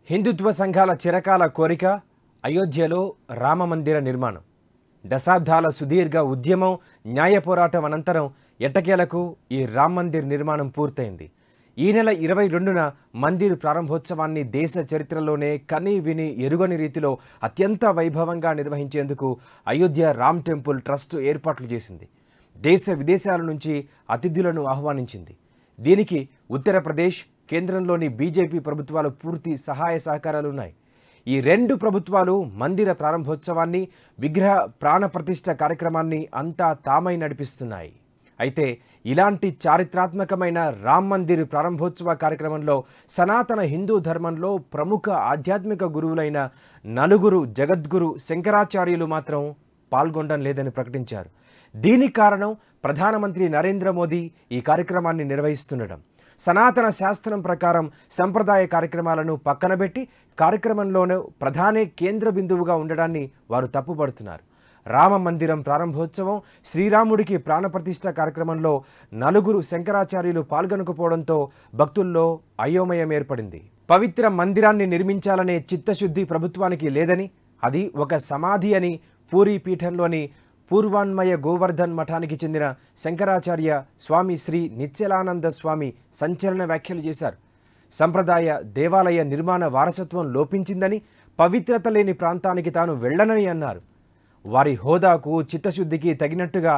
హిందుత్వ సంఘాల చిరకాల కోరిక అయోధ్యలో రామమందిర నిర్మాణం. దశాబ్దాల సుదీర్ఘ ఉద్యమం, న్యాయ పోరాటం అనంతరం ఎట్టకేలకు ఈ రామ్ మందిర్ నిర్మాణం పూర్తయింది. ఈ నెల 22న మందిర్ ప్రారంభోత్సవాన్ని దేశ చరిత్రలోనే కని విని ఎరుగని రీతిలో అత్యంత వైభవంగా నిర్వహించేందుకు అయోధ్య రామ్ టెంపుల్ ట్రస్ట్ ఏర్పాట్లు చేసింది. దేశ విదేశాల నుంచి అతిథులను ఆహ్వానించింది. దీనికి ఉత్తరప్రదేశ్, కేంద్రంలోని బీజేపీ ప్రభుత్వాలు పూర్తి సహాయ సహకారాలున్నాయి. ఈ రెండు ప్రభుత్వాలు మందిర ప్రారంభోత్సవాన్ని, విగ్రహ ప్రాణప్రతిష్ఠ కార్యక్రమాన్ని అంతా తామై నడిపిస్తున్నాయి. అయితే ఇలాంటి చారిత్రాత్మకమైన రామ్ మందిర్ ప్రారంభోత్సవ కార్యక్రమంలో సనాతన హిందూ ధర్మంలో ప్రముఖ ఆధ్యాత్మిక గురువులైన 4 జగద్గురు శంకరాచార్యులు మాత్రం పాల్గొనడం లేదని ప్రకటించారు. దీనికి కారణం ప్రధానమంత్రి నరేంద్ర మోదీ ఈ కార్యక్రమాన్ని నిర్వహిస్తుండడం. సనాతన శాస్త్రం ప్రకారం సంప్రదాయ కార్యక్రమాలను పక్కనబెట్టి కార్యక్రమంలోనే ప్రధానే కేంద్ర బిందువుగా ఉండడాన్ని వారు తప్పుపడుతున్నారు. రామ మందిరం ప్రారంభోత్సవం, శ్రీరాముడికి ప్రాణప్రతిష్ఠ కార్యక్రమంలో 4 శంకరాచార్యులు పాల్గొనకపోవడంతో భక్తుల్లో అయోమయం ఏర్పడింది. పవిత్ర మందిరాన్ని నిర్మించాలనే చిత్తశుద్ధి ప్రభుత్వానికి లేదని, అది ఒక సమాధి అని పూరీ పీఠంలోని పూర్వాన్మయ గోవర్ధన్ మఠానికి చెందిన శంకరాచార్య స్వామి శ్రీ నిత్యలానంద స్వామి సంచలన వ్యాఖ్యలు చేశారు. సంప్రదాయ దేవాలయ నిర్మాణ వారసత్వం లోపించిందని, పవిత్రత లేని ప్రాంతానికి తాను వెళ్ళనని అన్నారు. వారి హోదాకు, చిత్తశుద్ధికి తగినట్టుగా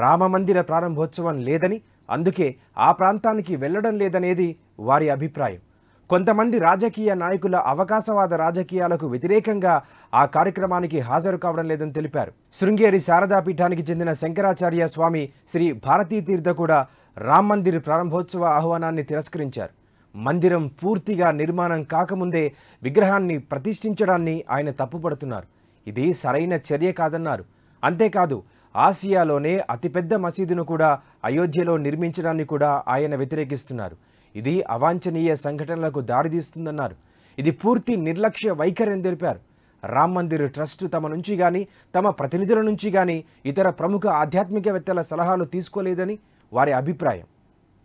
రామమందిర ప్రారంభోత్సవం లేదని, అందుకే ఆ ప్రాంతానికి వెళ్లడం లేదనేది వారి అభిప్రాయం. కొంతమంది రాజకీయ నాయకుల అవకాశవాద రాజకీయాలకు వ్యతిరేకంగా ఆ కార్యక్రమానికి హాజరు కావడం లేదని తెలిపారు. శృంగేరి శారదా పీఠానికి చెందిన శంకరాచార్య స్వామి శ్రీ భారతీ తీర్థ కూడా రామ్ మందిర్ ప్రారంభోత్సవ ఆహ్వానాన్ని తిరస్కరించారు. మందిరం పూర్తిగా నిర్మాణం కాకముందే విగ్రహాన్ని ప్రతిష్ఠించడాన్ని ఆయన తప్పుపడుతున్నారు. ఇది సరైన చర్య కాదన్నారు. అంతేకాదు, ఆసియాలోనే అతిపెద్ద మసీదును కూడా అయోధ్యలో నిర్మించడాన్ని కూడా ఆయన వ్యతిరేకిస్తున్నారు. ఇది అవాంఛనీయ సంఘటనలకు దారితీస్తుందన్నారు. ఇది పూర్తి నిర్లక్ష్య వైఖరి అని తెలిపారు. రామ్ మందిర్ ట్రస్ట్ తమ నుంచి కానీ, తమ ప్రతినిధుల నుంచి కానీ ఇతర ప్రముఖ ఆధ్యాత్మికవేత్తల సలహాలు తీసుకోలేదని వారి అభిప్రాయం.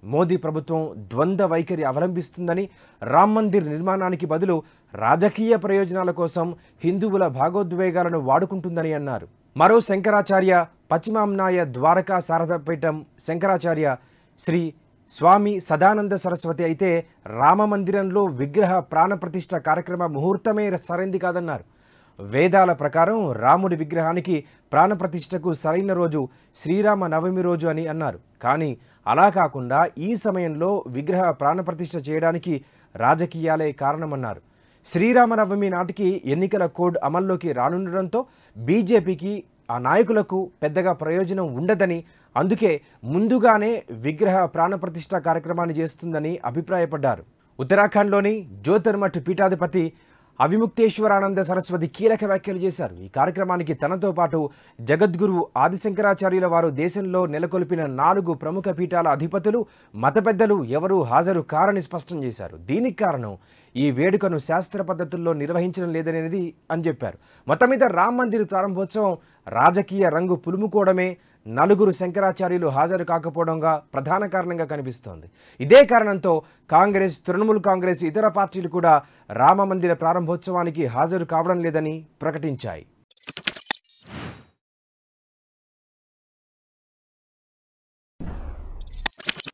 మోదీ ప్రభుత్వం ద్వంద్వ వైఖరి అవలంబిస్తుందని, రామ్ మందిర్ నిర్మాణానికి బదులు రాజకీయ ప్రయోజనాల కోసం హిందువుల భాగోద్వేగాలను వాడుకుంటుందని అన్నారు. మరో శంకరాచార్య, పశ్చిమాంనాయ ద్వారకా శారదాపీఠం శంకరాచార్య శ్రీ స్వామి సదానంద సరస్వతి అయితే రామమందిరంలో విగ్రహ ప్రాణప్రతిష్ఠ కార్యక్రమ ముహూర్తమే సరైంది కాదన్నారు. వేదాల ప్రకారం రాముడి విగ్రహానికి ప్రాణప్రతిష్ఠకు సరైన రోజు శ్రీరామ నవమి రోజు అని అన్నారు. కానీ అలా కాకుండా ఈ సమయంలో విగ్రహ ప్రాణప్రతిష్ఠ చేయడానికి రాజకీయాలే కారణమన్నారు. శ్రీరామనవమి నాటికి ఎన్నికల కోడ్ అమల్లోకి రానుండడంతో బీజేపీకి, ఆ నాయకులకు పెద్దగా ప్రయోజనం ఉండదని, అందుకే ముందుగానే విగ్రహ ప్రాణప్రతిష్ఠ కార్యక్రమాన్ని చేస్తుందని అభిప్రాయపడ్డారు. ఉత్తరాఖండ్లోని జ్యోతిర్మఠ్ పీఠాధిపతి అవిముక్తేశ్వరానంద సరస్వతి కీలక వ్యాఖ్యలు చేశారు. ఈ కార్యక్రమానికి తనతో పాటు జగద్గురు ఆదిశంకరాచార్యుల వారు దేశంలో నెలకొల్పిన 4 ప్రముఖ పీఠాల అధిపతులు, మత పెద్దలు ఎవరూ హాజరు కారని స్పష్టం చేశారు. దీనికి కారణం ఈ వేడుకను శాస్త్ర పద్ధతుల్లో నిర్వహించడం లేదనేది అని చెప్పారు. మొత్తం మీద రామ్ మందిర్ ప్రారంభోత్సవం రాజకీయ రంగు పులుముకోవడమే 4 శంకరాచార్యులు హాజరు కాకపోవడంగా ప్రధాన కారణంగా కనిపిస్తోంది. ఇదే కారణంతో కాంగ్రెస్, తృణమూల్ కాంగ్రెస్, ఇతర పార్టీలు కూడా రామ మందిర ప్రారంభోత్సవానికి హాజరు కావడం లేదని ప్రకటించాయి.